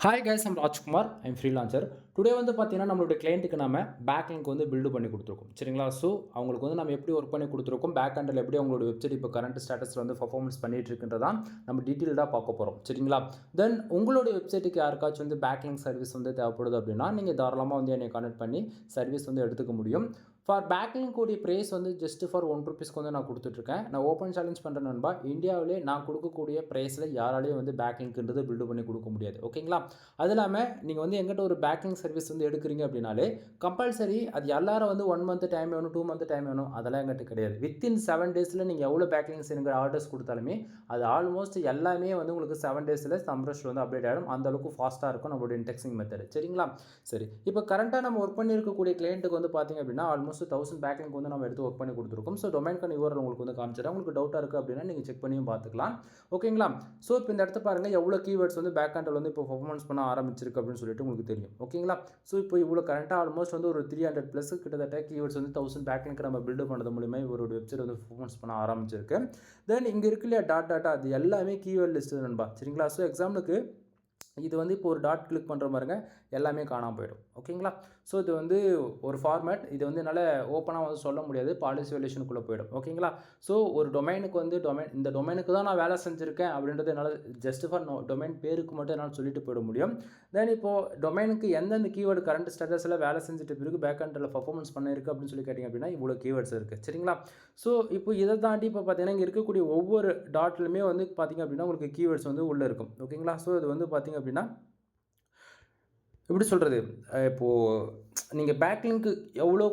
Hi guys, I'm Rajkumar. I'm freelancer. Today வந்து பார்த்தீங்கன்னா, நம்மளுடைய கிளையண்ட்டுக்கு நம்ம பேக் லிங்க் வந்து பில்டு பண்ணி கொடுத்துருக்கோம். சரிங்களா? ஸோ, அவங்களுக்கு வந்து நம்ம எப்படி ஒர்க் பண்ணி கொடுத்துருக்கோம், பேக் எண்டில் எப்படி அவங்களோட வெப்சைட் இப்போ கரண்ட் ஸ்டேட்டஸில் வந்து பர்ஃபார்மன்ஸ் பண்ணிட்டு இருக்குன்றதான் நம்ம டீட்டெயில்டாக பார்க்க போகிறோம். சரிங்களா? தென் உங்களுடைய வெப்சைட்டுக்கு யாருக்காச்சும் வந்து பேக் லிங்க் சர்வீஸ் வந்து தேவைப்படுது அப்படின்னா, நீங்கள் தாராளமாக வந்து என்னை கான்டெக்ட் பண்ணி சர்வீஸ் வந்து எடுத்துக்க முடியும். ஃபார் பேக் லிங்க் உடைய ப்ரைஸ் வந்து ஜஸ்ட் ஃபார் ₹1 வந்து நான் கொடுத்துட்ருக்கேன். நான் ஓப்பன் சேலஞ்ச் பண்ணுறேன் நண்பா. இந்தியாவிலே நான் கொடுக்கக்கூடிய ப்ரைஸில் யாராலையும் வந்து பேக் லிங்க்ன்றது பில்டு பண்ணி கொடுக்க முடியாது. ஓகேங்களா? அது இல்லாமல் நீங்கள் வந்து எங்கிட்ட ஒரு பேக்கிங் சர்வீஸ் வந்து எடுக்கிறீங்க அப்படின்னாலே கம்பல்சரி அது எல்லாரும் வந்து 1 மந்த் டைம் வேணும், 2 மந்த் டைம் வேணும், அதெல்லாம் எங்கிட்ட கிடையாது. வித்தின் 7 டேஸில் நீங்கள் எவ்வளோ பேக்கிங்ஸ் எனக்கு ஆர்டர்ஸ் கொடுத்தாலுமே அது ஆல்மோஸ்ட் எல்லாமே வந்து உங்களுக்கு 7 டேஸில் சம்ரஷ் வந்து அப்டேட் ஆகிடும். அந்தளவுக்கு ஃபாஸ்ட்டாக இருக்கும் நம்மளோட இன்டெக்ஸிங் மெத்தட். சரிங்களா? சரி, இப்போ கரண்ட்டாக நம்ம ஒர்க் பண்ணியிருக்கக்கூடிய கிளைண்ட்டுக்கு வந்து பார்த்தீங்க அப்படின்னா ஆல்மோஸ்ட் 1000 பேக்கிங் வந்து நம்ம எடுத்து ஒர்க் பண்ணி கொடுத்துருக்கோம். ஸோ டொமைன்கான யூஆர்எல் உங்களுக்கு வந்து காமிச்சிடும். உங்களுக்கு டவுட்டாக இருக்குது அப்படின்னா நீங்கள் செக் பண்ணியும் பார்த்துக்கலாம். ஓகேங்களா? ஸோ இப்போ இந்த இடத்த பாருங்கள், எவ்வளோ கீவேர்ட்ஸ் வந்து பேக் எண்டில் வந்து இப்போ பர்ஃபார்மன்ஸ் பண்ண ஆரம்பிச்சிருக்கு அப்படின்னு சொல்லிட்டு உங்களுக்கு தெரியும். ஓகேங்களா? ஸோ இப்போ இவ்வளோ கரண்ட்டாக ஆல்மோஸ்ட் வந்து ஒரு 300+ கிட்டத்தட்ட கீவேர்ட்ஸ் வந்து 1000 பேக்லிங்க் நம்ம பில்டு பண்ணது மூலியமாக இவரோட வெப்சைட் வந்து பர்ஃபார்மன்ஸ் பண்ண ஆரம்பிச்சிருக்கு. தென் இங்கே இருக்கு இல்லையா டாட்டா, அது எல்லாமே கீவேர்ட் லிஸ்ட்டு நண்பா. சரிங்களா? ஸோ எக்ஸாம்பிளுக்கு இது வந்து இப்போ ஒரு டாட் கிளிக் பண்ணுற பாருங்க, எல்லாமே காணாமல் போயிடும். ஓகேங்களா? ஸோ இது வந்து ஒரு ஃபார்மேட். இது வந்து என்னால் ஓப்பனாக வந்து சொல்ல முடியாது, பாலிசி வயலேஷனுக்குள்ளே போயிடும். ஓகேங்களா? ஸோ ஒரு டொமைனுக்கு வந்து இந்த டொமைனுக்கு தான் நான் வேலை செஞ்சுருக்கேன் அப்படின்றது என்னால் ஜஸ்ட் ஃபார் டொமைன் பேருக்கு மட்டும் என்னால் சொல்லிட்டு போயிட முடியும். தென் இப்போது டொமைனுக்கு எந்தெந்த கீவேர்டு கரண்ட் ஸ்டேட்டஸில் வேலை செஞ்சுட்டு பிறகு பேக் எண்டில் பர்ஃபார்மன்ஸ் பண்ணியிருக்கு அப்படின்னு சொல்லி கேட்டிங்க அப்படின்னா இவ்வளோ கீவேர்ட்ஸ் இருக்குது. சரிங்களா? ஸோ இப்போ இதை தாண்டி இப்போ பார்த்தீங்கன்னா இங்கே இருக்கக்கூடிய ஒவ்வொரு டாட்லையுமே வந்து பார்த்திங்க அப்படின்னா உங்களுக்கு கீவேர்ட்ஸ் வந்து உள்ளே இருக்கும். ஓகேங்களா? ஸோ இது வந்து பார்த்திங்க அப்படின்னா எப்படி சொல்கிறது, இப்போது நீங்கள் பேக்லிங்க்கு எவ்வளோ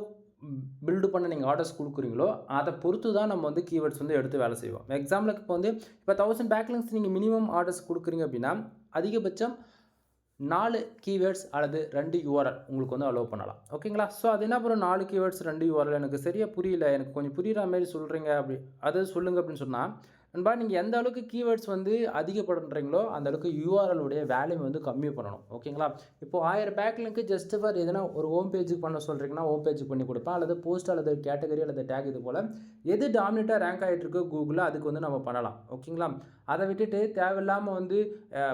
பில்டு பண்ண நீங்கள் ஆர்டர்ஸ் கொடுக்குறீங்களோ அதை பொறுத்து தான் நம்ம வந்து கீவேர்ட்ஸ் வந்து எடுத்து வேலை செய்வோம். எக்ஸாம்பிளுக்கு இப்போ வந்து இப்போ 1000 பேக்லிங்ஸ் நீங்கள் மினிமம் ஆர்டர்ஸ் கொடுக்குறீங்க அப்படின்னா அதிகபட்சம் 4 கீவேர்ட்ஸ் அல்லது 2 யூஆர்எல் உங்களுக்கு வந்து அலோவ் பண்ணலாம். ஓகேங்களா? ஸோ அது என்ன அப்புறம் 4 கீவேர்ட்ஸ் 2 யூஆர்எல் எனக்கு சரியாக புரியல, எனக்கு கொஞ்சம் புரிகிற மாதிரி சொல்கிறீங்க அப்படி அதை சொல்லுங்கள் அப்படின்னு சொன்னால் நண்பா, நீங்கள் எந்த அளவுக்கு கீவேர்ட்ஸ் வந்து அதிகப்படுறீங்களோ அந்த அளவுக்கு யூஆர்எல் வேல்யூம் வந்து கம்மி பண்ணணும். ஓகேங்களா? இப்போ 1000 பேக்லிங்க்கு ஜஸ்ட் ஃபார் எதனா ஒரு ஹோம் பேஜுக்கு பண்ண சொல்கிறீங்கன்னா ஹோம் பேஜுக்கு பண்ணி கொடுப்பேன், அல்லது போஸ்ட் அல்லது கேட்டகரி அல்லது டேக் இது போல் எது டாமினேட்டாக ரேங்க் ஆகிட்டு இருக்கு கூகுளில் அதுக்கு வந்து நம்ம பண்ணலாம். ஓகேங்களா? அதை விட்டுட்டு தேவையில்லாமல் வந்து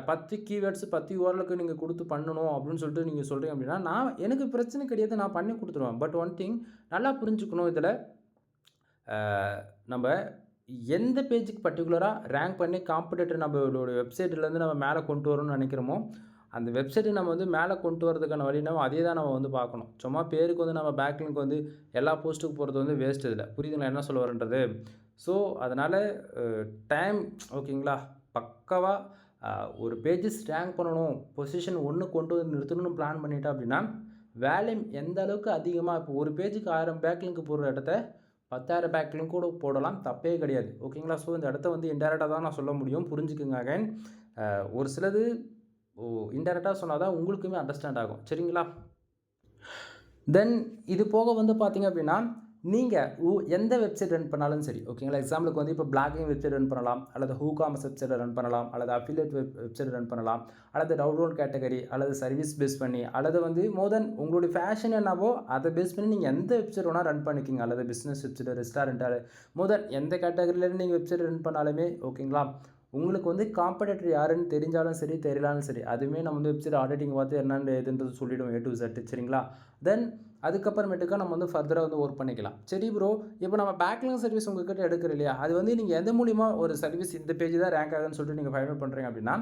10 கீவேர்ட்ஸ் 10 யூஆர்எலுக்கு நீங்கள் கொடுத்து பண்ணணும் அப்படின்னு சொல்லிட்டு நீங்கள் சொல்கிறீங்க அப்படின்னா எனக்கு பிரச்சனை கிடையாது, நான் பண்ணி கொடுத்துருவேன். பட் ஒன் திங் நல்லா புரிஞ்சுக்கணும், இதில் நம்ம எந்த பேஜுக்கு பர்டிகுலராக ரேங்க் பண்ணி காம்படிட்டர் நம்மளோட வெப்சைட்லேருந்து நம்ம மேலே கொண்டு வரணும்னு நினைக்கிறோமோ அந்த வெப்சைட்டை நம்ம வந்து மேலே கொண்டு வரதுக்கான வழி நம்ம அதே தான் நம்ம வந்து பார்க்கணும். சும்மா பேருக்கு வந்து நம்ம பேக்லிங்க் வந்து எல்லா போஸ்ட்டுக்கு போகிறது வந்து வேஸ்ட். இதில் புரியுதுங்களா என்ன சொல்ல வரேன்றது? ஸோ அதனால் டைம் ஓகேங்களா, பக்காவாக ஒரு பேஜஸ் ரேங்க் பண்ணணும், பொசிஷன் 1 கொண்டு வந்து நிறுத்தணும்னு பிளான் பண்ணிட்டோம் அப்படின்னா வேல்யூம் எந்த அளவுக்கு அதிகமாக இப்போ ஒரு பேஜுக்கு 1000 பேக்லிங்க் போடுற இடத்த 10,000 பேக்லிங்க் கூட போடலாம், தப்பே கிடையாது. ஓகேங்களா? ஸோ இந்த இடத்த வந்து இன்டெரக்டாக தான் நான் சொல்ல முடியும், புரிஞ்சுக்குங்க. அகைன் ஒரு சிலது இன்டெரக்டாக சொன்னால் தான் உங்களுக்குமே அண்டர்ஸ்டாண்ட் ஆகும். சரிங்களா? தென் இது போக வந்து பார்த்திங்க அப்படின்னா நீங்கள் எந்த வெப்சைட் ரன் பண்ணாலும் சரி. ஓகேங்களா? எக்ஸாம்பிளுக்கு வந்து இப்போ பிளாகிங் வெப்சைட் ரன் பண்ணலாம், அல்லது ஹூகாமர்ஸ் வெப்சைட் ரன் பண்ணலாம், அல்லது அஃபிலியேட் வெப்சைட் ரன் பண்ணலாம், அல்லது டவுன்லோட் கேட்டகரி, அல்லது சர்வீஸ் பேஸ் பண்ணி, அல்லது வந்து மோர் தென் உங்களுடைய ஃபேஷன் என்னவோ அதை பேஸ் பண்ணி நீங்கள் எந்த வெப்சைட் வேணால் ரன் பண்ணிக்கிங்க. அல்லது பிஸ்னஸ் வெப்சைட், ரெஸ்டாரண்ட்டு, மோர் தென் எந்த கேட்டகரியிலேருந்து நீங்கள் வெப்சைட் ரன் பண்ணாலுமே ஓகேங்களா, உங்களுக்கு வந்து காம்படிட்டர் யாருன்னு தெரிஞ்சாலும் சரி தெரியலாலும் சரி அதுவுமே நம்ம வந்து வெப்சைட் ஆடிட்டிங் பார்த்து என்னென்னு எதுன்றது சொல்லிவிடுவோம் A to Z. சரிங்களா? தென் அதுக்கப்புறமேட்டுக்கா நம்ம வந்து ஃபர்தராக வந்து ஒர்க் பண்ணிக்கலாம். சரி ப்ரோ, இப்போ நம்ம பேக்லிங் சர்வீஸ் உங்கள்கிட்ட எடுக்கிற இல்லையா, அது வந்து நீங்கள் எந்த மூலிமா ஒரு சர்வீஸ் இந்த பேஜ் தான் ரேங்க் ஆகுதுன்னு சொல்லிட்டு நீங்கள் ஃபைண்ட் அவுட் பண்ணுறீங்க அப்படின்னா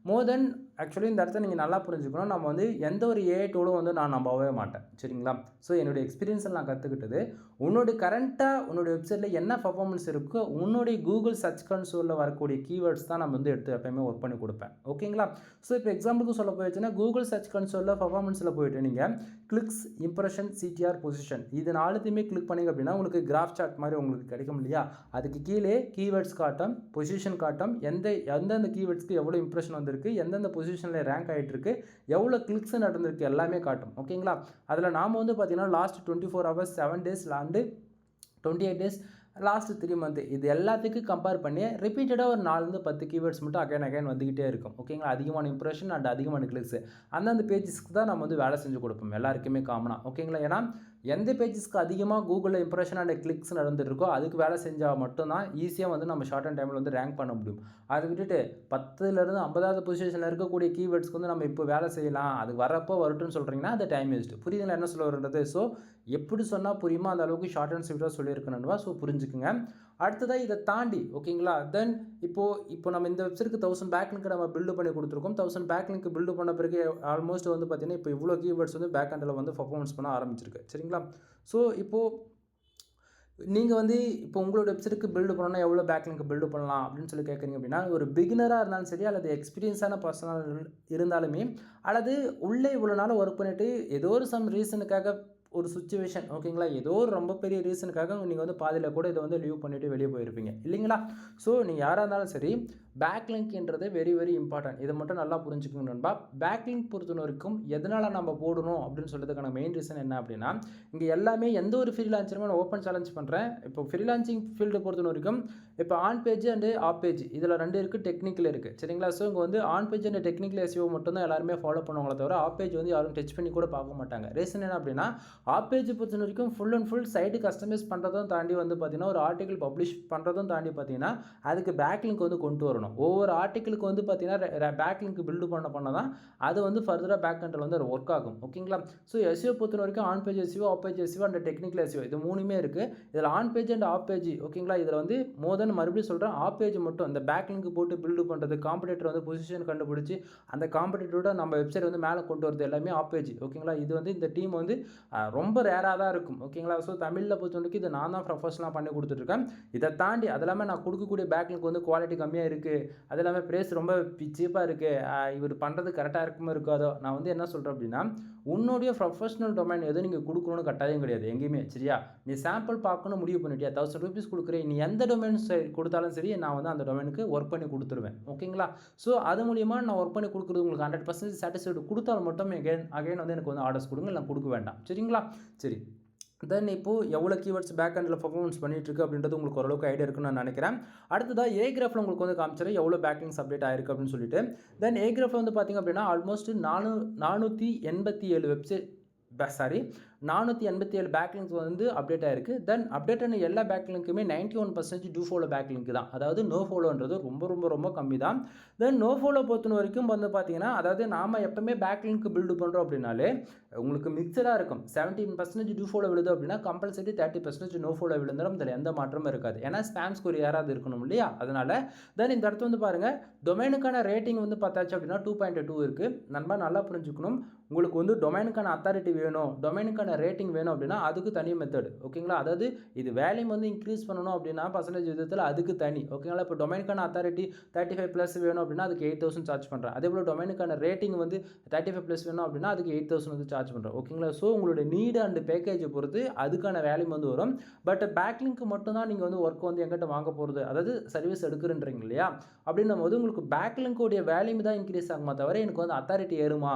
மோர் தென் ஆக்சுவலி இந்த இடத்த நீங்கள் நல்லா புரிஞ்சுக்கணும், நம்ம வந்து எந்த ஒரு ஏஐ டூலும் வந்து நான் நம்பவே மாட்டேன். சரிங்களா? ஸோ என்னுடைய எக்ஸ்பீரியன்ஸில் நான் கற்றுக்கிட்டது உன்னுடைய கரண்ட்டாக உன்னுடைய வெப்சைட்டில் என்ன பர்ஃபார்மன்ஸ் இருக்கோ உன்னுடைய கூகுள் சர்ச் கன்சோலில் வரக்கூடிய கீவேர்ட்ஸ் தான் நம்ம வந்து எடுத்து எப்பயுமே ஒர்க் பண்ணி கொடுப்பேன். ஓகேங்களா? ஸோ இப்போ எக்ஸாம்பிளுக்கு சொல்ல போயிடுச்சுன்னா கூகுள் சர்ச் கன்சோலில் பர்ஃபார்மன்ஸில் போயிட்டு நீங்கள் கிளிக்ஸ், இம்ப்ரெஷன், சிடிஆர், பொசிஷன் இது 4த்தையுமே கிளிக் பண்ணிங்க அப்படின்னா உங்களுக்கு கிராஃப் சார்ட் மாதிரி உங்களுக்கு கிடைக்கும் இல்லையா, அதுக்கு கீழே கீவேர்ட்ஸ் காட்டும், பொசிஷன் காட்டும், எந்தெந்த கீவேர்ட்ஸ்க்கு எவ்வளோ இம்ப்ரெஷன் வந்திருக்கு, எந்தெந்த பொசிஷனில் ரேங்க் ஆகிட்டு இருக்கு, எவ்வளோ கிளிக்ஸ் நடந்திருக்கு எல்லாமே காட்டும். ஓகேங்களா? அதில் நாம் வந்து பார்த்தீங்கன்னா last 24 hours 7 days and 28 days last 3 month இது எல்லாத்துக்கும் கம்பேர் பண்ணி ரிப்பீட்டடாக ஒரு 4-10 கீவேர்ட்ஸ் மட்டும் அகைன் வந்துக்கிட்டே இருக்கும். ஓகேங்களா? அதிகமான இம்ப்ரெஷன் அண்ட் அதிகமான கிளிக்ஸ் அந்தந்த பேஜஸ்க்கு தான் நம்ம வந்து வேலை செஞ்சு கொடுப்போம் எல்லாருக்குமே காமனாக. ஓகேங்களா? ஏன்னா எந்த பேஜஸ்க்கு அதிகமாக கூகுளில் இம்ப்ரெஷன் அண்ட் கிளிக்ஸ் நடந்துருக்கோ அதுக்கு வேலை செஞ்சால் மட்டும்தான் ஈஸியாக வந்து நம்ம ஷார்ட் அண்ட் டைமில் வந்து ரேங்க் பண்ண முடியும். அதை விட்டுட்டு 10லேருந்து 50வது பொசிஷனில் இருக்கக்கூடிய கீவேர்ட்ஸ்க்கு வந்து நம்ம இப்போ வேலை செய்யலாம், அது வரப்போ வரட்டும்னு சொல்கிறீங்கன்னா அது டைம் வேஸ்ட்டு. புரியுதுங்களா என்ன சொல்ல வருன்றது? ஸோ எப்படி சொன்னால் புரியுமோ அந்த அளவுக்கு ஷார்ட் அண்ட் ஸ்வீட்டாக சொல்லியிருக்கணும்வா. ஸோ புரிஞ்சுக்குங்க. அடுத்ததாக இதை தாண்டி ஓகேங்களா, தென் இப்போ நம்ம இந்த வெப்சைட்டுக்கு 1000 பேக்லிங்க் நம்ம பில்டு பண்ணி கொடுத்துருக்கோம். 1000 பேக்லிங்க் பில்டு பண்ண பிறகு ஆல்மோஸ்ட் வந்து பார்த்தீங்கன்னா இப்போ இவ்வளோ கீவேர்ட்ஸ் வந்து பேக் ஹேண்டில் வந்து பர்ஃபார்மன்ஸ் பண்ண ஆரம்பிச்சிருக்கு. சரிங்களா? ஸோ இப்போது நீங்கள் வந்து இப்போ உங்களோட வெப்சைட்டுக்கு பில்டு பண்ணணும்னா எவ்வளோ பேக்லிங்க் பில்டு பண்ணலாம் அப்படின்னு சொல்லி கேட்குறீங்க அப்படின்னா, ஒரு பிகினராக இருந்தாலும் சரி அல்லது எக்ஸ்பீரியன்ஸான பர்சனாக இருந்தாலுமே, அல்லது உள்ளே இவ்வளோ நாள் ஒர்க் பண்ணிவிட்டு ஏதோ ஒரு சம் ரீசனுக்காக ஒரு சிச்சுவேஷன் ஓகேங்களா, ஏதோ ஒரு ரொம்ப பெரிய ரீசனுக்காக நீங்கள் வந்து பாதியில் கூட இதை வந்து லீவ் பண்ணிவிட்டு வெளியே போயிருப்பீங்க இல்லைங்களா? ஸோ நீங்கள் யாராக இருந்தாலும் சரி பேக்லிங்க்ன்றது வெரி வெரி இம்பார்ட்டன்ட். இதை மட்டும் நல்லா புரிஞ்சுக்கணும் நண்பா. பேக்லிங்க் பொறுத்த வரைக்கும் எதனால் நம்ம போடணும் அப்படின்னு சொல்கிறதுக்கான மெயின் ரீசன் என்ன அப்படின்னா, இங்கே எல்லாமே எந்த ஒரு ஃப்ரீலான்சருமே நான் ஓப்பன் சேலஞ்ச் பண்ணுறேன். இப்போ ஃப்ரீலான்சிங் ஃபீல்டு பொறுத்த வரைக்கும் இப்போ on page and off page இதில் 2 இருக்குது, டெக்னிக்கல் இருக்குது. சரிங்களா? ஸோ இங்கே வந்து on page and technical SEO மட்டும் தான் எல்லாருமே ஃபாலோ பண்ணுவாங்களே தவிர ஆஃப் பேஜ் வந்து யாரும் டச் பண்ணி கூட பார்க்க மாட்டாங்க. ரீசன் என்ன அப்படின்னா, ஆஃப் பேஜ் பொறுத்த வரைக்கும் full and full site customise பண்ணுறதும் தாண்டி வந்து பார்த்தீங்கன்னா ஒரு ஆர்டிகல் பப்ளிஷ் பண்ணுறதும் தாண்டி பார்த்தீங்கன்னா அதுக்கு பேக்லிங்க் வந்து கொண்டு வரணும். ஒவ்வொரு ஆர்டிக்கலுக்கு வந்து பார்த்தீங்கன்னா பேக்லிங்க் பில்டு பண்ண தான் அது வந்து ஃபர்தராக பேக் ஹேண்டில் வந்து ஒர்க் ஆகும். ஓகேங்களா? ஸோ எஸ்இஓ பொறுத்த வரைக்கும் on page SEO, off page SEO and technical SEO இது 3மே இருக்குது. இதில் on page and off page ஓகேங்களா, இதில் வந்து மறுபடியும் சொல்கிறேன், ஆஃப் பேஜ் மட்டும் இந்த பேக்லிங்க் போட்டு பில்டு பண்ணுறது, காம்படிட்டர் வந்து பொசிஷன் கண்டுபிடிச்சி அந்த காம்படிட்டரோட நம்ம வெப்சைட் வந்து மேலே கொண்டு வரது எல்லாமே ஆஃப் பேஜ். ஓகேங்களா? இது வந்து இந்த டீம் வந்து ரொம்ப ரேராக தான் இருக்கும். ஓகேங்களா? ஸோ தமிழில் பொறுத்த வரைக்கும் இது நான் தான் ப்ரொஃபஷனலாக பண்ணி கொடுத்துட்ருக்கேன். இதை தாண்டி அது எல்லாமே நான் கொடுக்கக்கூடிய பேக்லிங்க் வந்து குவாலிட்டி கம்மியாக இருக்குது, அது எல்லாமே ப்ரைஸ் ரொம்ப சீப்பாக இருக்குது, இவர் பண்ணுறது கரெக்டாக இருக்குமோ இருக்காதோ, நான் வந்து என்ன சொல்கிறேன் அப்படின்னா, உன்னுடைய ப்ரொஃபஷனல் டொமைன் எதுவும் நீங்கள் கொடுக்கணும்னு கட்டாயம் கிடையாது எங்கேயுமே. சரியா? நீ சாம்பிள் பார்க்கணும் முடிவு பண்ணிட்டியா, 1000 ரூபீஸ் கொடுக்குறேன், நீ எந்த டொமைன் கொடுத்தாலும் சரி நான் வந்து அந்த டொமைனுக்கு ஒர்க் பண்ணி கொடுத்துருவேன். ஓகேங்களா? ஸோ அது மூலிமா நான் ஒர்க் பண்ணி கொடுக்குறது உங்களுக்கு 100% சாட்டிஸ்ஃபைடு கொடுத்தாலும் மட்டும் அகைன் வந்து எனக்கு வந்து ஆர்டர்ஸ் கொடுங்க, இல்லை கொடுக்க வேண்டாம். சரிங்களா? சரி, தென் இப்போது எவ்வளோ கீவேர்ட்ஸ் பேக் ஹேண்டில் பர்ஃபார்மன்ஸ் பண்ணிட்டுருக்கு அப்படின்றது உங்களுக்கு ஓரளவுக்கு ஐடியா இருக்குன்னு நான் நினைக்கிறேன். அடுத்ததாக ஏகிராஃபில் உங்களுக்கு வந்து காமிச்சிடும் எவ்வளோ பேக்லிங்ஸ் அப்டேட் ஆயிருக்கு அப்படின்னு சொல்லிட்டு. தென் ஏகிராஃபில் வந்து பார்த்திங்க அப்படின்னா ஆல்மோஸ்ட் 487 வெப்சைட் 487 பேக்லிங்ஸ் வந்து அப்டேட் ஆயிருக்கு. தென் அப்டேட் ஆன எல்லா பேக்லிங்க்குமே 91% டூ ஃபாலோ பேக்லிங்க் தான். அதாவது நோ ஃபாலோன்றது ரொம்ப ரொம்ப ரொம்ப கம்மி தான். தென் நோ ஃபாலோ பொறுத்த வரைக்கும் வந்து பார்த்தீங்கன்னா, அதாவது நாம் எப்பவுமே பேக்லிங்க் பில்டு பண்ணுறோம் அப்படின்னாலே உங்களுக்கு மிக்சடாக இருக்கும். 17% டூ ஃபாலோ விழுது அப்படின்னா கம்பல்சரி 30% நோ ஃபாலோ விழுந்துடும். இதில் எந்த மாற்றமும் இருக்காது. ஏன்னா ஸ்பேம் ஸ்கோர் யாராவது இருக்கணும் இல்லையா, அதனால். தென் இந்த இடத்துல வந்து பாருங்கள், டொமைனுக்கான ரேட்டிங் வந்து பார்த்தாச்சு அப்படின்னா 2.2 இருக்குது. நண்பா நல்லா புரிஞ்சுக்கணும், உங்களுக்கு வந்து டொமைனுக்கான அத்தாரிட்டி வேணும், டொமைனுக்கான ரேட்டிங் வேணும் அப்படின்னா அதுக்கு தனி மெத்தட். ஓகேங்களா? அதாவது இது வேல்யூம் வந்து இன்க்ரீஸ் பண்ணணும் அப்படின்னா பர்சன்டேஜ் விதத்தில் அதுக்கு தனி. ஓகேங்களா? இப்போ டொமைனுக்கான அத்தாரிட்டி 35+ வேணும் அப்படின்னா அதுக்கு 8000 சார்ஜ் பண்ணுறேன். அதே போல் டொமைனுக்கான ரேட்டிங் வந்து 35+ வேணும் அப்படின்னா அதுக்கு 8000 வந்து சார்ஜ் பண்ணுறேன். ஓகேங்களா? ஸோ உங்களுடைய நீடு அண்ட் பேக்கேஜை பொறுத்து அதுக்கான வேல்யூம் வந்து வரும். பட் பேக்லிங்க்கு மட்டும் தான் நீங்கள் வந்து ஒர்க் வந்து எங்கிட்ட வாங்க போகிறது, அதாவது சர்வீஸ் எடுக்கிறன்றீங்க இல்லையா, அப்படின்னும் போது உங்களுக்கு பேக்லிங்கோடைய வேல்யூம் தான் இன்க்ரீஸ் ஆகுமா தவிர எனக்கு வந்து அத்தாரிட்டி ஏறுமா,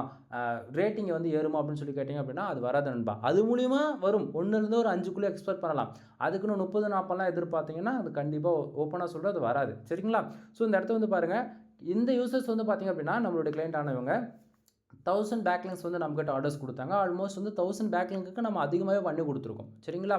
ரேட்டிங் வந்து ஏறுமா அப்படின்னு சொல்லி கேட்டிங்க அப்படின்னா அது வராது நண்பா. அது மூலிமா வரும், 1லேருந்து ஒரு 5க்குள்ளே எக்ஸ்பெக்ட் பண்ணலாம். அதுக்குன்னு 30-40 எதிர்பார்த்தீங்கன்னா அது கண்டிப்பாக ஓப்பனாக சொல்கிறது அது வராது. சரிங்களா? ஸோ இந்த இடத்த வந்து பாருங்கள், இந்த யூசர்ஸ் வந்து பார்த்திங்க அப்படின்னா நம்மளுடைய கிளைண்ட் ஆனவங்க 1000 பேக்லிங்ஸ் வந்து நம்மகிட்ட ஆர்டர்ஸ் கொடுத்தாங்க. ஆல்மோஸ்ட் வந்து 1000 பேக்லிங்க்கு நம்ம அதிகமாகவே பண்ணி கொடுத்துருக்கோம். சரிங்களா?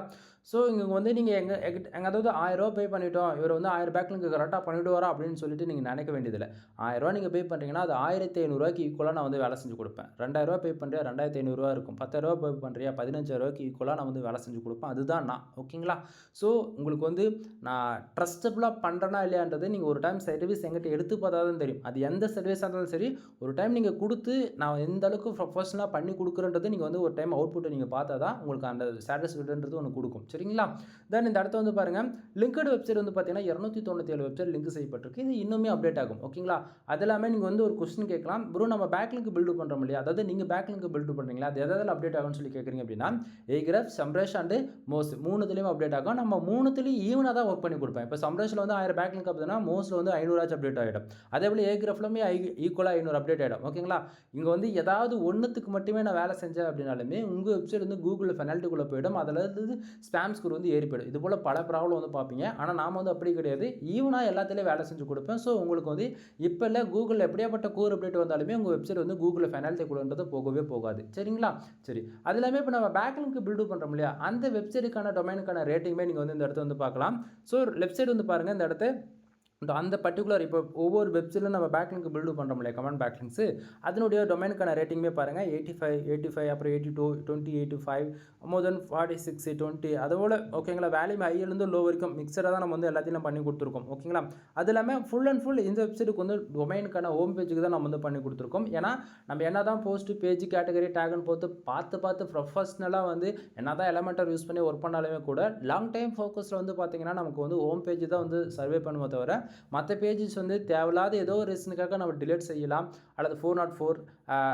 ஸோ இங்கே வந்து நீங்கள் அதாவது 1000 ரூபா பே பண்ணிவிட்டோம், இவர் வந்து 1000 பேக்லிங்க்கு கரெக்டாக பண்ணிவிடுவாரா அப்படின்னு சொல்லிட்டு நீங்கள் நினைக்க வேண்டியதில்லை. 1000 ரூபா நீங்கள் பே பண்ணுறீங்கன்னா அது 1500 ரூபாய்க்கு ஈக்குவலாக நான் வந்து வேலை செஞ்சு கொடுப்பேன். 2000 ரூபா பே பண்ணுறியா 2500 ரூபா இருக்கும். 10000 ரூபா பே பண்ணுறியா 15000 ரூபாய்க்கு ஈக்குவலாக நான் வந்து வேலை செஞ்சு கொடுப்பேன். அதுதான் நான். ஓகேங்களா? ஸோ உங்களுக்கு வந்து நான் ட்ரஸ்டபுளாக பண்ணுறேன்னா இல்லையான்றது நீங்கள் ஒரு டைம் சர்வீஸ் எங்கிட்ட எடுத்து பார்த்தா தான் தெரியும். அது எந்த சர்வீஸாக இருந்தாலும் சரி, ஒரு டைம் நீங்கள் கொடுத்து நான் எந்த அளவுக்கு ப்ரொஃபஷனலாக பண்ணி கொடுக்குறன்றது நீங்கள் வந்து ஒரு டைம் அவுட்புட்டை நீங்கள் பார்த்தா தான் உங்களுக்கு அந்த சாட்டிஸ்ஃபைடுன்றது ஒன்று கொடுக்கும். சரிங்களா? தென் இந்த இடத்த வந்து பாருங்கள், லிங்க்டு வெப்சைட் வந்து பார்த்தீங்கன்னா 297 வெப்சைட் லிங்க் செய்யப்பட்டிருக்கு. இது இன்னுமே அப்டேட் ஆகும். ஓகேங்களா? அது எல்லாமே நீங்கள் வந்து ஒரு கொஸ்டின் கேட்கலாம், ப்ரோ நம்ம பேக்லிங்க் பில்டு பண்ணுறோம் இல்லையா, அதாவது நீங்கள் பேக்லிங்க் பில்டு பண்ணுறீங்களா, அது எதாவது அப்டேட் ஆகும்னு சொல்லி கேட்குறீங்க அப்படின்னா ஏகிராஃப், சம்ரேஷ் அண்டு மோஸ் 3த்துலேயும் அப்டேட் ஆகும். நம்ம 3த்துலேயும் ஈவனாக தான் ஒர்க் பண்ணி கொடுப்பேன். இப்போ சம்ரேஷில் வந்து 1000 பேக்லிங்க் அப்படின்னா மோஸில் வந்து 500 அப்டேட் ஆகிடும். அதே போல் ஏகிராஃப்லுமே ஈக்குவலாக 500 அப்டேட் ஆகிடும். ஓகேங்களா? இங்கே வந்து ஏதாவது ஒன்றுத்துக்கு மட்டுமே நான் வேலை செஞ்சேன் அப்படின்னாலுமே உங்கள் வெப்சைட் வந்து கூகுளில் பெனால்ட்டிக்குள்ளே போயிடும். அதில் இருந்து ஸ்பாம் ஸ்கோர் வந்து ஏறி போயிடும். இது போல் பல ப்ராப்ளம் வந்து பார்ப்பீங்க. ஆனால் நாம் வந்து அப்படி கிடையாது, ஈவனாக எல்லாத்துலேயும் வேலை செஞ்சு கொடுப்பேன். ஸோ உங்களுக்கு வந்து இப்போ இல்லை கூகுளில் எப்படியாப்பட்ட கோர் அப்டேட் வந்தாலுமே உங்கள் வெப்சைட் வந்து கூகுளில் ஃபெனால்ட்டிக்குள்ளன்றது போகவே போகாது. சரிங்களா? சரி, அது எல்லாமே இப்போ நம்ம பேக்லிங்க் பில்டு பண்ணுறோம் இல்லையா, அந்த வெப்சைட்டுக்கான டொமைனுக்கான ரேட்டிங்குமே நீங்கள் வந்து இந்த இடத்த வந்து பார்க்கலாம். ஸோ லெஃப்ட் சைடு வந்து பாருங்கள், இந்த இடத்த அந்த பர்டிகுலர் இப்போ ஒவ்வொரு வெப்சைட்டில் நம்ம பேக்லிங்க் பில்டு பண்ணுறோம் இல்லையா, கமெண்ட் பேக்லிங்க்ஸு, அதனுடைய டொமைனுக்கான ரேட்டிங்குமே பாருங்கள் 85 அப்புறம் 82 20 85 மோர் தென் 46 20 அதோட ஓகேங்களா. வேல்யூம் ஹையிலேருந்து லோ வரைக்கும் மிக்சடாக தான் நம்ம வந்து எல்லாத்தையும் பண்ணி கொடுத்துருக்கோம். ஓகேங்களா? அது இல்லாமல் ஃபுல் அண்ட் ஃபுல் இந்த வெப்சைட்டுக்கு வந்து டொமைனுக்கான ஹோம் பேஜுக்கு தான் நம்ம வந்து பண்ணி கொடுத்துருக்கோம். ஏன்னா நம்ம என்ன தான் போஸ்ட்டு பேஜ் கேட்டகரி டேக்னு பார்த்து ப்ரொஃபஷ்னலாக வந்து என்ன தான் எலமெண்டர் யூஸ் பண்ணி ஒர்க் பண்ணாலுமே கூட லாங் டைம் ஃபோக்கஸில் வந்து பார்த்திங்கன்னா நமக்கு வந்து ஹோம் பேஜ் தான் வந்து சர்வே பண்ணுவோம் தவிர மற்ற பேஜஸ் வந்து தேவையில்லாத ஏதோ ஒரு ரீசனுக்காக நம்ம டிலீட் செய்யலாம், அல்லது 404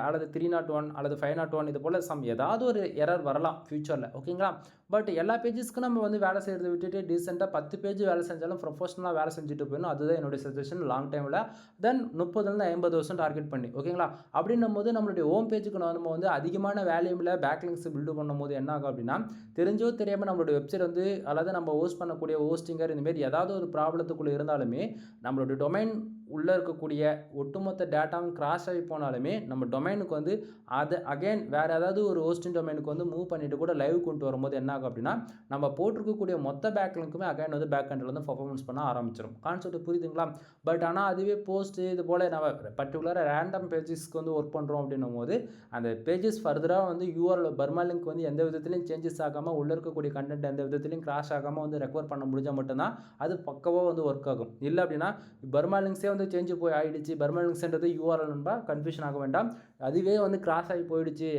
அல்லது 301 அல்லது 501 இது போல் ஏதாவது ஒரு எரர் வரலாம் ஃபியூச்சரில். ஓகேங்களா? பட் எல்லா பேஜஸ்க்கும் நம்ம வந்து வேலை செய்கிறத விட்டுட்டு டீசெண்டாக 10 பேஜ் வேலை செஞ்சாலும் ப்ரொஃபஷனலாக வேலை செஞ்சுட்டு போயிடணும். அதுதான் என்னுடைய சஜஷன் லாங் டைமில். தென் 30லேருந்து 50% டார்கெட் பண்ணி ஓகேங்களா. அப்படின்னும் போது நம்மளுடைய ஹோம் பேஜுக்கு நம்ம வந்து அதிகமான வேல்யூமில் பேக்லிங்க்ஸ் பில்டு பண்ணும்போது என்ன ஆகும் அப்படின்னா, தெரிஞ்சோ தெரியாமல் நம்மளுடைய வெப்சைட் வந்து அல்லது நம்ம ஹோஸ்ட் பண்ணக்கூடிய ஹோஸ்டிங்கர் இந்தமாரி ஏதாவது ஒரு ப்ராப்ளத்துக்குள்ளே இருந்தாலுமே நம்மளுடைய டொமைன் உள்ளே இருக்கக்கூடிய ஒட்டுமொத்த டேட்டாவும் கிராஷ் ஆகி போனாலுமே நம்ம டொமைனுக்கு வந்து அதை அகைன் வேறு ஏதாவது ஒரு ஹோஸ்டிங் டொமைனுக்கு வந்து மூவ் பண்ணிவிட்டு கூட லைவ் கொண்டு வரும்போது என்ன ஆகும் அப்படின்னா, நம்ம போட்டிருக்கக்கூடிய மொத்த பேக்லிங்க்குமே அகைன் வந்து பேக் எண்டில் வந்து பர்ஃபார்மன்ஸ் பண்ண ஆரம்பிச்சிடும். கான்செப்ட் புரியுதுங்களா? பட் ஆனால் அதுவே போஸ்ட்டு இது போல் நம்ம பர்டிகுலராக ரேண்டம் பேஜஸ்க்கு வந்து ஒர்க் பண்ணுறோம் அப்படின்னும் போது அந்த பேஜஸ் ஃபர்தராக வந்து யூஆர்எல் பர்மா லிங்க் வந்து எந்த விதத்துலையும் சேஞ்சஸ் ஆகாமல் உள்ளே இருக்கக்கூடிய கண்டென்ட் எந்த விதத்துலையும் கிராஷ் ஆகாமல் வந்து ரெக்கவர் பண்ண முடிஞ்சால் மட்டும்தான் அது பக்கவாக வந்து ஒர்க் ஆகும். இல்லை அப்படின்னா பர்மா லிங்க்ஸே வந்து சேஞ்ச் போய் ஆகிடுச்சு, பர்மா லிங்க்ஸ்ன்றது யூஆர்எல் நண்பா, கன்ஃபியூஷன் ஆக வேண்டாம், அதுவே வந்து கிராஸ் ஆகி போயிடுச்சு,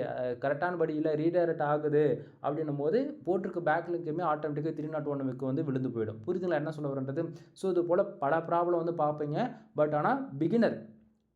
கரெக்டான படி இல்லை ரீடைரக்ட் ஆகுது அப்படின்னும் போது போட்டிருக்க பேக் லிங்க்குமே ஆட்டோமேட்டிக்காக 301 வந்து விழுந்து போயிடும். புரியுதுங்களா என்ன சொல்ல வரன்றது? ஸோ இது போல் பல ப்ராப்ளம் வந்து பார்ப்பீங்க. பட் ஆனால் பிகினர்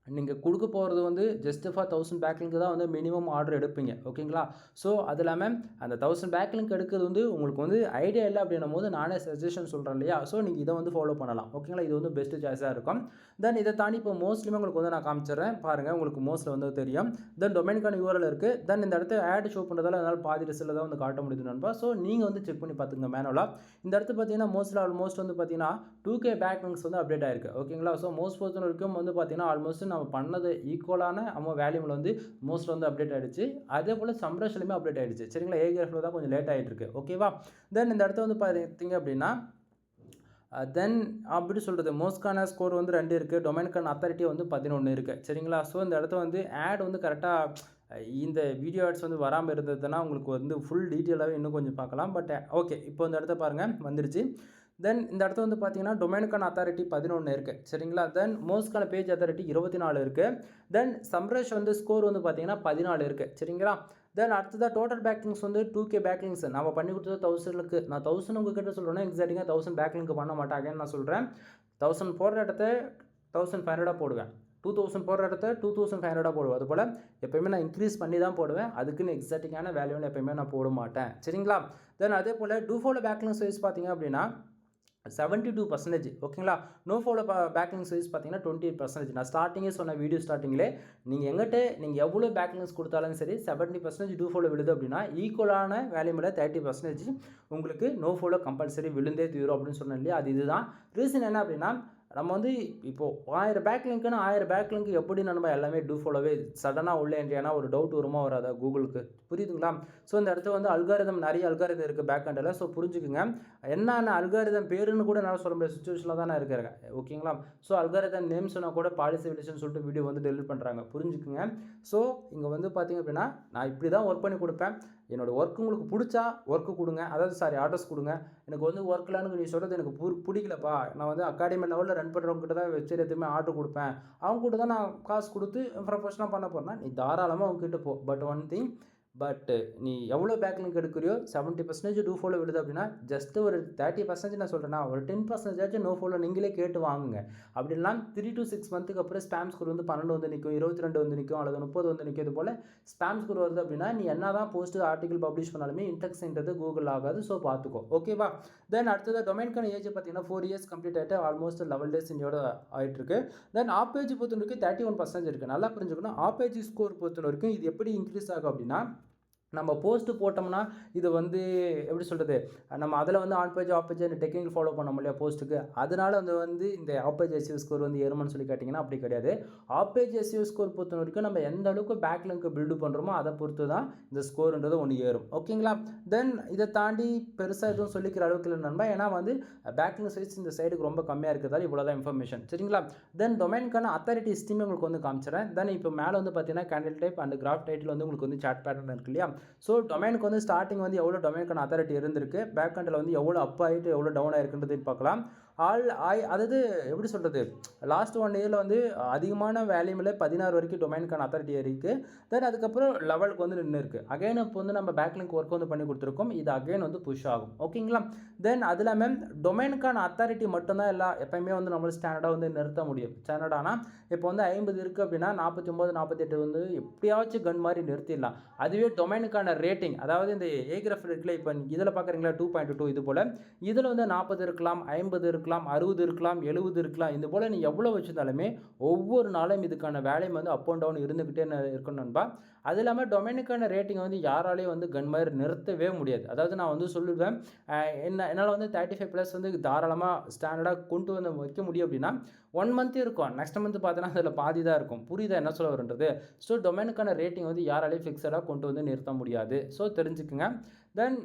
நீங்கள் கொடுக்க போகிறது வந்து ஜஸ்ட் ஃபார் 1000 பேக்லிங்க் தான் வந்து மினிமம் ஆர்டர் எடுப்பீங்க. ஓகேங்களா? ஸோ அது இல்லாமல் அந்த 1000 பேக்லிங்க் எடுக்கிறது வந்து உங்களுக்கு வந்து ஐடியா இல்லை அப்படின்னும் போது நானே சஜஷன் சொல்கிறேன் இல்லையா, ஸோ நீங்கள் இதை வந்து ஃபாலோ பண்ணலாம். ஓகேங்களா? இது வந்து பெஸ்ட்டு சாய்ஸாக இருக்கும். தென் இதை தாண்டி இப்போ மோஸ்ட்லியுமே உங்களுக்கு வந்து நான் காமிச்சிடுறேன் பாருங்கள், உங்களுக்கு மோஸ்ட்டில் வந்து தெரியும். தென் டொமைனுக்கான யூஆர்எல் இருக்குது. தென் இந்த இடத்த ஆட் ஷோ பண்ணுறதால அதனால் பாதி ரிசல்ட் தான் வந்து காட்ட முடியுது நண்பா. ஸோ நீங்கள் வந்து செக் பண்ணி பார்த்துங்க மேனுவலாக. இந்த இடத்து பார்த்தீங்கன்னா ஆல்மோஸ்ட் வந்து பார்த்தீங்கன்னா 2K பேக்லிங்க்ஸ் வந்து அப்டேட் ஆயிருக்கு. ஓகேங்களா? ஸோ மோஸ்ட் பொறுத்த வரைக்கும் வந்து பார்த்தீங்கன்னா ஆல்மோஸ்ட் நம்ம பண்ணது ஈக்குவலான வேல்யூமில் வந்து மோஸ்ட் வந்து அப்டேட் ஆகிடுச்சு. அதே போல் சம்ரஷ்லையுமே அப்டேட் ஆகிடுச்சு. சரிங்களா? ஏகிராஃபில் தான் கொஞ்சம் லேட் ஆகிட்டு இருக்கு. ஓகேவா? தென் இந்த இடத்த வந்து பார்த்தீங்க அப்படின்னா தென் அப்படி சொல்கிறது மோஸ்ட்கான ஸ்கோர் வந்து 2 இருக்குது, டொமைனுக்கான அத்தாரிட்டி வந்து 11 இருக்குது. சரிங்களா? ஸோ இந்த இடத்த வந்து ஆட் வந்து கரெக்டாக இந்த வீடியோ ஆட்ஸ் வந்து வராமல் இருந்ததுன்னா உங்களுக்கு வந்து ஃபுல் டீட்டெயிலாகவே இன்னும் கொஞ்சம் பார்க்கலாம். பட் ஓகே, இப்போ இந்த இடத்த பாருங்கள் வந்துருச்சு. தென் இந்த இடத்த வந்து பார்த்தீங்கன்னா டொமைனுக்கான அத்தாரிட்டி 11 இருக்குது. சரிங்களா? தென் மோஸ்ட்கான பேஜ் அத்தாரிட்டி 24 இருக்குது. தென் சம்ரஷ் வந்து ஸ்கோர் வந்து பார்த்தீங்கன்னா 14 இருக்குது. சரிங்களா? தென் அடுத்ததாக டோட்டல் பேக்லிங்ஸ் வந்து 2K பேக்லிங்ஸ் நம்ம பண்ணி கொடுத்தது 1000க்கு. நான் 1000 உங்ககிட்ட சொல்கிறேன்னா எக்ஸாக்டாக 1000 பேக்லிங்க் பண்ண மாட்டாங்க. நான் சொல்கிறேன் 1000 போடுற இடத்த 1500 போடுவேன், 2000 போடுற இடத்த 2500 போடுவேன். அதுபோல் எப்போயுமே நான் இன்க்ரீஸ் பண்ணி தான் போடுவேன். அதுக்குன்னு எக்ஸாக்டான வேல்யூன்னு எப்போயுமே நான் போட மாட்டேன். சரிங்களா? தென் அதே போல் டூஃபோல பேக்லிங்ஸ் வைஸ் பார்த்தீங்க அப்படின்னா 72%. ஓகேங்களா? நோ ஃபாலோ பேக்லிங்ஸ் வைஸ் பார்த்தீங்கன்னா 28%. நான் ஸ்டார்டிங்கே சொன்ன வீடியோ ஸ்டார்டிங்கில் நீங்கள் எவ்வளோ பேக்லிங்ஸ் கொடுத்தாலும் சரி 70% டூ ஃபாலோ விழுது அப்படின்னா ஈக்குவலான வேல்யூமில் 30% உங்களுக்கு நோ ஃபாலோ கம்பல்சரி விழுந்தே தீரும் அப்படின்னு சொன்னேன் இல்லையா, அது இதுதான் ரீசன். என்ன அப்படின்னா நம்ம வந்து இப்போது 1000 பேக்லிங்க்குன்னு 1000 பேக்லிங்க் எப்படி நம்ம எல்லாமே டூ ஃபாலோவே சடனாக உள்ள ஏன்னா ஒரு டவுட் வருமா வராதா கூகுளுக்கு? புரியுதுங்களா? ஸோ இந்த இடத்துல வந்து அல்காரிதம் நிறைய அல்காரிதம் இருக்குது பேக் எண்டில். ஸோ புரிஞ்சுக்குங்க, என்னென்ன அல்காரிதம் பேருன்னு கூட என்னால் சொல்ல முடியாத சுச்சுவேஷனில் தான் நான் இருக்கிறேன். ஓகேங்களா? ஸோ அல்காரிதம் நேம் சொன்னால் கூட பாலிசி விலிஷன் சொல்லிட்டு வீடியோ வந்து டெலிட் பண்ணுறாங்க. புரிஞ்சுக்குங்க. ஸோ இங்கே வந்து பார்த்திங்க அப்படின்னா நான் இப்படி தான் ஒர்க் பண்ணி கொடுப்பேன். என்னோடய ஒர்க் உங்களுக்கு பிடிச்சா ஒர்க்கு கொடுங்க, அதாவது ஆர்டர்ஸ் கொடுங்க. எனக்கு வந்து ஒர்க்லான்னு நீ சொல்கிறது எனக்கு பிடிக்கலப்பா, நான் வந்து அகாடமி லெவலில் ரன் பண்ணுறவங்ககிட்ட தான் வெப்சைட் எதுவுமே ஆர்டர் கொடுப்பேன், அவங்க கூட தான் நான் காசு கொடுத்து ப்ரொஃபஷனாக பண்ண போகிறேன்னா நீ தாராளமாக அவங்ககிட்ட போ. பட் ஒன் திங், நீ எவ்வளோ பேக்லிங்க் எடுக்கிறியோ 70% டூ ஃபாலோ விடுது அப்படின்னா ஜஸ்ட்டு ஒரு 30% நான் சொல்கிறேன்னா ஒரு 10% நோ ஃபாலோ நீங்களே கேட்டு வாங்குங்க. அப்படின்லாம் 3 to 6 மந்த்துக்கு அப்புறம் ஸ்பாம் ஸ்கோர் வந்து 12 வந்து நிற்கும், 22 வந்து நிற்கும், அல்லது 30 வந்து நிற்கும். இது போல் ஸ்பாம் ஸ்கோர் வருது அப்படின்னா நீ என்ன தான் போஸ்ட்டு ஆர்டிகல் பப்ளிஷ் பண்ணாலுமே இன்டெக்ஸ்ன்றது கூகுள் ஆகாது. ஸோ பார்த்துக்கோ. ஓகேவா? தென் அடுத்தது டொமைனுக்கான ஏஜ் பார்த்தீங்கன்னா 4 years கம்ப்ளீட் ஆகிட்டு ஆல்மோஸ்ட் 11 days இன்னையோட ஆகிட்டு இருக்கு. தென் ஆப் பேஜ் பொறுத்த வரைக்கும் 31% இருக்குது. நல்லா புரிஞ்சுக்கணும். ஆப் பேஜ் ஸ்கோர் பொறுத்த வரைக்கும் இது எப்படி இன்க்ரீஸ் ஆகும் அப்படின்னா நம்ம போஸ்ட்டு போட்டோம்னா இது வந்து எப்படி சொல்கிறது, நம்ம அதில் வந்து on page off page technical follow பண்ண முடியாது போஸ்ட்டுக்கு. அதனால வந்து இந்த ஆஃப் பேஜ் எஸ்இஓ ஸ்கோர் வந்து ஏறுமான்னு சொல்லி கேட்டிங்கன்னா அப்படி கிடையாது. ஆஃப் பேஜ் எஸ்இஓ ஸ்கோர் பொறுத்த வரைக்கும் நம்ம எந்த அளவுக்கு பேக் லிங்க் பில்டு பண்ணுறோமோ அதை பொறுத்து தான் இந்த ஸ்கோர்ன்றது ஒன்று ஏறும். ஓகேங்களா? தென் இதை தாண்டி பெருசாக எதுவும் சொல்லிக்கிற அளவுக்கு இல்லை நண்பா. ஏன்னா வந்து பேக் லிங்க் சைஸ் இந்த சைடுக்கு ரொம்ப கம்மியாக இருக்கிறதால இவ்வளோ தான் இன்ஃபர்மேஷன். சரிங்களா? தென் டொமைனுக்கான அத்தாரிட்டி ஸ்டீம் உங்களுக்கு வந்து காமிச்சிடறேன். தென் இப்போ மேலே வந்து பார்த்தீங்கன்னா candle type and graph title வந்து உங்களுக்கு வந்து சார்ட் பேட்டர்ன் இருக்கு இல்லையா? ஸோ டொமைனுக்கு வந்து ஸ்டார்டிங் வந்து எவ்வளோ டொமைனுக்கான அத்தாரிட்டி இருந்திருக்கு, பேக் எண்டில் வந்து எவ்வளோ அப் ஆகிட்டு எவ்வளோ டவுன் ஆகிருக்குன்றது பார்க்கலாம். அதாவது எப்படி சொல்கிறது, லாஸ்ட் 1 இயரில் வந்து அதிகமான வேல்யூமில் 16 வரைக்கும் டொமைனுக்கான அத்தாரிட்டி இருக்குது. தென் அதுக்கப்புறம் லெவலுக்கு வந்து நின்று இருக்குது. அகைன் இப்போ வந்து நம்ம பேக் லிங்க் ஒர்க் வந்து பண்ணி கொடுத்துருக்கோம். இது அகைன் வந்து புஷ் ஆகும். ஓகேங்களா? தென் அது இல்லாமல் டொமைனுக்கான அத்தாரிட்டி மட்டும்தான் எப்பயுமே வந்து நம்மளால் ஸ்டாண்டர்டாக வந்து நிறுத்த முடியும். ஸ்டாண்டர்டானா இப்போ வந்து 50 இருக்குது அப்படின்னா 49 48 வந்து எப்படியாச்சும் கன் மாதிரி நிறுத்திடலாம். அதுவே டொமைனுக்கான ரேட்டிங், அதாவது இந்த ஏகிராஃப் இருக்குல்ல, இப்போ இதில் பார்க்குறீங்களா 2.2, இது போல் இதில் வந்து 40 இருக்கலாம், 50 இருக்கலாம், 60 இருக்கலாம், 70 இருக்கலாம். இது போல் நீ எவ்வளோ வச்சுருந்தாலுமே ஒவ்வொரு நாளும் இதுக்கான வேலையும் வந்து அப் அண்ட் டவுன் இருந்துக்கிட்டே இருக்கணும் நண்பா. அது இல்லாமல் டொமைனுக்கான ரேட்டிங் வந்து யாராலையும் வந்து கன் மாதிரி நிறுத்தவே முடியாது. அதாவது நான் வந்து சொல்லுவேன், என்னால் வந்து 35+ வந்து தாராளமாக ஸ்டாண்டர்டாக கொண்டு வந்து வைக்க முடியும் அப்படின்னா 1 மந்த் இருக்கும். நெக்ஸ்ட் மந்த் பார்த்தீங்கன்னா அதில் பாதி தான் இருக்கும். புரியுதா என்ன சொல்ல வருன்றது? ஸோ டொமைனுக்கான ரேட்டிங் வந்து யாராலையும் ஃபிக்ஸடாக கொண்டு வந்து நிறுத்த முடியாது. ஸோ தெரிஞ்சுக்குங்க. தென்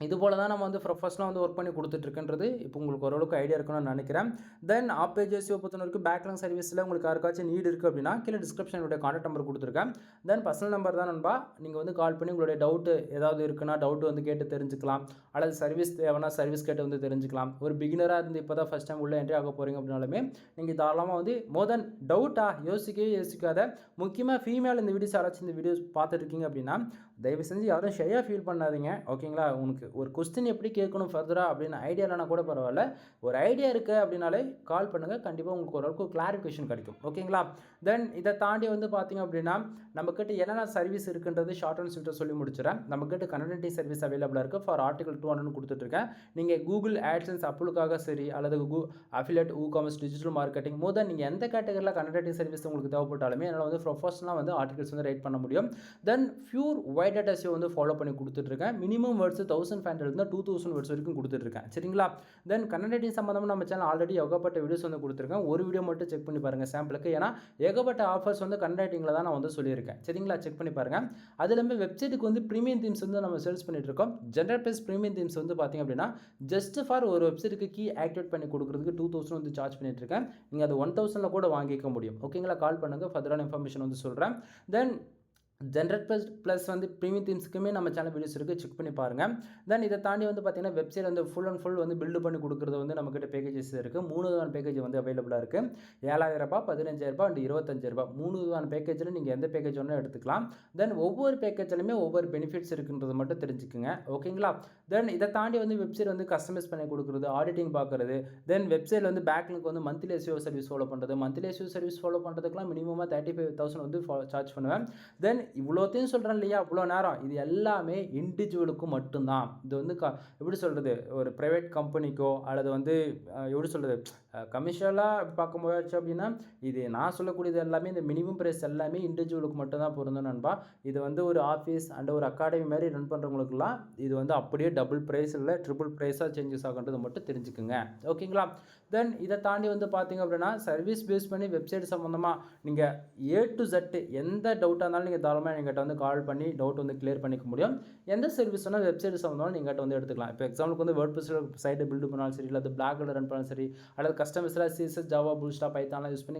இது போல தான் நம்ம வந்து ப்ரொஃபஷனலாக வந்து ஒர்க் பண்ணி கொடுத்துட்ருக்குன்றது இப்போ உங்களுக்கு ஓரளவுக்கு ஐடியா இருக்கணும்னு நினைக்கிறேன். தென் ஆஃப் பேஜ் எஸ்இஓ பொறுத்த வரைக்கும் பேக்லிங்க் சர்வீஸில் உங்களுக்கு யாருக்காச்சும் நீட் இருக்குது அப்படின்னா கீழே டிஸ்கிரிப்ஷனுடைய கான்டாக்ட் நம்பர் கொடுத்துருக்கேன். தென் பர்சனல் நம்பர் தான் நண்பா. நீங்கள் வந்து கால் பண்ணி உங்களுடைய டவுட்டு ஏதாவது இருக்குன்னா டவுட்டு வந்து கேட்டு தெரிஞ்சுக்கலாம். அல்லது சர்வீஸ் தேவைன்னா சர்வீஸ் கேட்டு வந்து தெரிஞ்சுக்கலாம். ஒரு பிகினராக இருந்து இப்போ தான் ஃபஸ்ட் டைம் உள்ளே என்ட்ரி ஆக போகிறீங்க அப்படின்னாலுமே நீங்கள் தாராளமாக வந்து மோர் தென் டவுட்டாக யோசிக்காத, முக்கியமாக ஃபீமேல் இந்த வீடியோஸ் யாராச்சும் இந்த வீடியோஸ் பார்த்துருக்கீங்க அப்படின்னா தயவு செஞ்சு யாரும் ஷையாக ஃபீல் பண்ணாதீங்க. ஓகேங்களா? உங்களுக்கு ஒரு கொஸ்டின் எப்படி கேட்கணும் ஃபர்தராக அப்படின்னு ஐடியா இல்லைனா கூட பரவாயில்ல, ஒரு ஐடியா இருக்குது அப்படின்னாலே கால் பண்ணுங்கள். கண்டிப்பாக உங்களுக்கு ஓரளவுக்கு கிளாரிஃபிகேஷன் கிடைக்கும். ஓகேங்களா? தென் இதை தாண்டி வந்து பார்த்திங்க அப்படின்னா நம்மக்கிட்ட என்னென்ன சர்வீஸ் இருக்குன்றது ஷார்ட் அண்ட் ஸ்வீட்டாக சொல்லி முடிச்சிடறேன். நம்மக்கிட்ட கன்சல்டிங் சர்வீஸ் அவைலபிளாக இருக்குது. ஃபார் ஆர்டிகல் 200 கொடுத்துட்ருக்கேன். நீங்கள் கூகுள் ஆட்சன்ஸ் அப்ளுக்காக சரி, அல்லது அஃபிலியேட், காமர்ஸ், டிஜிட்டல் மார்க்கெட்டிங் மோர் தென் நீங்கள் எந்த கேட்டகரியில் கன்சல்டிங் சர்வீஸ் உங்களுக்கு தேவைப்பட்டாலுமே என்னால் வந்து ப்ரொஃபஷனலாக வந்து ஆர்டிகல்ஸ் வந்து ரைட் பண்ண முடியும். தென் பியூர் வைட் டேட்டா எஸ்இஓ வந்து ஃபாலோ பண்ணி கொடுத்துட்ருக்கேன். மினிமம் வேர்ட்ஸ் 1500 2000 வேர்ட்ஸ் வரைக்கும் கொடுத்துட்ருக்கேன். சரிங்களா? தென் கன்னடிங் சம்மந்தமாக நம்ம சேனல் ஆல்ரெடி ஏகப்பட்ட வீடியோஸ் வந்து கொடுத்துருக்கேன். ஒரு வீடியோ மட்டும் செக் பண்ணி பாருங்கள் சாம்பிளுக்கு. ஏன்னா ஏகப்பட்ட ஆஃபர்ஸ் வந்து கன்னடிங்கில் தான் நான் வந்து சொல்லியிருக்கேன். சரிங்களா? செக் பண்ணி பாருங்கள். அது இல்லாமல் வெப்சைட்டுக்கு வந்து ப்ரீமியம் தீம்ஸ் வந்து நம்ம சேல்ஸ் பண்ணிட்டு இருக்கோம். ஜென்ரல் ப்ரைஸ் ப்ரீமியம் தீம்ஸ் வந்து பார்த்திங்க அப்படின்னா ஜஸ்ட் ஃபார் ஒரு வெப்சைட்டுக்கு கீ ஆக்டிவேட் பண்ணி கொடுக்குறதுக்கு 2000 வந்து சார்ஜ் பண்ணிட்டு இருக்கேன். நீங்கள் அது 1000 கூட வாங்கிக்க முடியும். ஓகேங்களா? கால் பண்ணுங்கள், ஃபர்தரான இன்ஃபர்மேஷன் வந்து சொல்கிறேன். தென் ஜென்ரல் ப்ளஸ் வந்து ப்ரீமியம் தீம்ஸுக்குமே நம்ம சேனல் வீடியோஸ் இருக்குது, செக் பண்ணி பாருங்கள். தென் இதை தாண்டி வந்து பார்த்திங்கன்னா வெப்சைட் வந்து ஃபுல் அண்ட் ஃபுல் வந்து பில்டு பண்ணி கொடுக்குறது வந்து நம்மக்கிட்ட பேக்கேஜஸ் இருக்குது. 3 விதமான பேக்கேஜ் வந்து அவைலபிளாக இருக்குது. 7000 ரூபாய், 15000 ரூபாய் அண்ட் 25000 ரூபாய். 3 விதமான பேக்கேஜில் நீங்கள் எந்த பேக்கேஜ் வேணாலும் எடுத்துக்கலாம். தென் ஒவ்வொரு பேக்கேஜ்லையுமே ஒவ்வொரு பெனிஃபிட்ஸ் இருக்குன்றது மட்டும் தெரிஞ்சுக்குங்க. ஓகேங்களா? தென் இதை தாண்டி வந்து வெப்சைட் வந்து கஸ்டமைஸ் பண்ணி கொடுக்குறது, ஆடிட்டிங் பார்க்குறது, தென் வெப்சைட்டில் வந்து பேக்லிங்க் வந்து மந்த்லி எஸ்இஓ சர்வீஸ் ஃபாலோ பண்ணுறது. மந்த்லி எஸ்இஓ சர்வீஸ் ஃபாலோ பண்ணுறதுக்குலாம் மினிமமாக 35,000 வந்து சார்ஜ் பண்ணுவேன். தென் இவ்வளோத்தையும் சொல்கிறேன் இல்லையா, இவ்வளோ நேரம், இது எல்லாமே இண்டிவிஜுவலுக்கு மட்டும்தான். இது வந்து எப்படி சொல்கிறது, ஒரு ப்ரைவேட் கம்பெனிக்கோ அல்லது வந்து எப்படி சொல்கிறது கமர்ஷியலாக பார்க்கும்போது அப்படின்னா இது நான் சொல்லக்கூடியது எல்லாமே இந்த மினிமம் ப்ரைஸ் எல்லாமே இண்டிவிஜுவலுக்கு மட்டும்தான் பொருந்தும் நண்பா. இது வந்து ஒரு ஆஃபீஸ் அண்ட் ஒரு அகாடமி மாதிரி ரன் பண்ணுறவங்களுக்குலாம் இது வந்து அப்படியே டபுள் ப்ரைஸ் இல்லை ட்ரிபிள் ப்ரைஸாக சேஞ்சஸ் ஆகுன்றது மட்டும் தெரிஞ்சுக்குங்க. ஓகேங்களா? தென் இதை தாண்டி வந்து பார்த்திங்க அப்படின்னா சர்வீஸ் பேஸ் பண்ணி வெப்சைட் சம்மந்தமாக நீங்கள் A to Z எந்த டவுட்டாக இருந்தாலும் நீங்கள் தாராளமாக எங்கிட்ட வந்து கால் பண்ணி டவுட் வந்து கிளியர் பண்ணிக்க முடியும். எந்த சர்வீஸ் வேணால் வெப்சைட் சம்மந்தமாக நீங்கள் வந்து எடுத்துக்கலாம். இப்போ எக்ஸாம்பிளுக்கு வந்து வேர்ட்பிரஸில் சைட்டை பில்டு பண்ணாலும் சரி, இல்லை பிளாகில் ரன் பண்ணாலும் சரி, அல்லது கஸ்டமர்ஸில் CSS, ஜாவா, பூட்ஸ்ட்ராப், பைத்தான்லாம் யூஸ் பண்ணி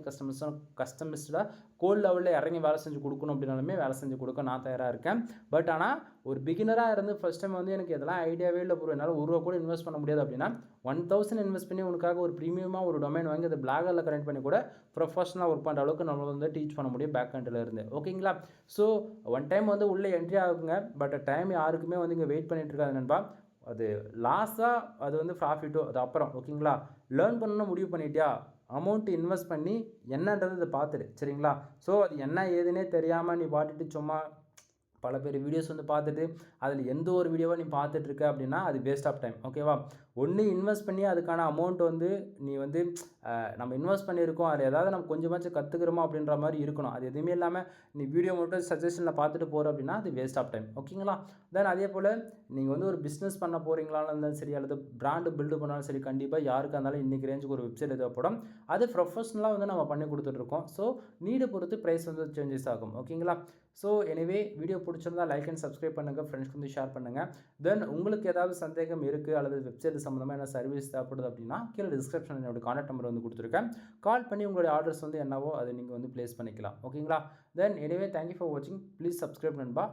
கஸ்டமர்ஸில் கோட் லெவலில் இறங்கி வேலை செஞ்சு கொடுக்கணும் அப்படின்னாலுமே வேலை செஞ்சு கொடுக்க நான் தயாராக இருக்கேன். பட் ஆனால் ஒரு பிகினராக இருந்து ஃபஸ்ட் டைம் வந்து எனக்கு இதெல்லாம் ஐடியாவே இல்லை ப்ரோ, என்னால் ₹1 கூட இன்வெஸ்ட் பண்ண முடியாது அப்படின்னா 1000 இன்வெஸ்ட் பண்ணி உனக்காக ஒரு ப்ரீமியமாக ஒரு டொமைன் வாங்கி அதை பிளாகரில் கனெக்ட் பண்ணி கூட ப்ரொஃபஷனலாக ஒர்க் பண்ணுற அளவுக்கு நம்ம வந்து டீச் பண்ண முடியும் பேக் எண்டில் இருந்து. ஓகேங்களா? ஸோ ஒன் டைம் வந்து உள்ளே என்ட்ரி ஆகுங்க. பட் டைம் யாருக்குமே வந்து இங்கே வெயிட் பண்ணிட்டு இருக்காது நண்பா. அது லாஸாக அது வந்து ப்ராஃபிட்டோ அது அப்புறம். ஓகேங்களா? லேர்ன் பண்ணணும்னு முடிவு பண்ணிட்டியா, அமௌண்ட் இன்வெஸ்ட் பண்ணி என்னன்றது இதை பார்த்துடு. சரிங்களா? ஸோ அது என்ன ஏதுன்னே தெரியாமல் நீ பாட்டுட்டு சும்மா பல பேர் வீடியோஸ் வந்து பார்த்துட்டு அதில் எந்த ஒரு வீடியோவை நீ பார்த்துட்ருக்க அப்படின்னா அது வேஸ்ட் ஆஃப் டைம். ஓகேவா? ஒன்று இன்வெஸ்ட் பண்ணி அதுக்கான அமௌண்ட் வந்து நீ வந்து நம்ம இன்வெஸ்ட் பண்ணியிருக்கோம், அதில் ஏதாவது நம்ம கொஞ்சமாச்சும் கற்றுக்கிறோமா அப்படின்ற மாதிரி இருக்கணும். அது எதுவுமே இல்லாமல் நீ வீடியோ மட்டும் சஜஷனில் பார்த்துட்டு போகிற அப்படின்னா அது வேஸ்ட் ஆஃப் டைம். ஓகேங்களா? தென் அதே போல் நீங்கள் வந்து ஒரு பிஸ்னஸ் பண்ண போகிறீங்களாலும் இருந்தாலும் சரி, அல்லது பிராண்டு பில்டு பண்ணாலும் சரி, கண்டிப்பாக யாருக்காக இருந்தாலும் இன்றைக்கி ரேஞ்சுக்கு ஒரு வெப்சைட் தேவைப்படும். அது ப்ரொஃபஷ்னலாக வந்து நம்ம பண்ணி கொடுத்துட்ருக்கோம். ஸோ நீடை பொறுத்து ப்ரைஸ் வந்து சேஞ்சஸ் ஆகும். ஓகேங்களா? ஸோ எனிவே வீடியோ பிடிச்சிருந்தா லைக் அண்ட் சப்ஸ்கிரைப் பண்ணுங்கள், ஃப்ரெண்ட்ஸ்க்கு வந்து ஷேர் பண்ணுங்கள். தென் உங்களுக்கு ஏதாவது சந்தேகம் இருக்குது அல்லது வெப்சைட் சம்மந்தமாக என்ன சர்வீஸ் தேவைப்படுது அப்படின்னா கீழே டிஸ்கிரிப்ஷனில் என்னோட கான்டாக்ட் நம்பர் வந்து கொடுத்துருக்கேன். கால் பண்ணி உங்களுடைய ஆர்டர்ஸ் வந்து என்னவோ அதை நீங்கள் வந்து ப்ளேஸ் பண்ணிக்கலாம். ஓகேங்களா? தென் எனிவே தேங்க்யூ ஃபார் வாட்சிங். ப்ளீஸ் சப்ஸ்கிரைப் நண்பா.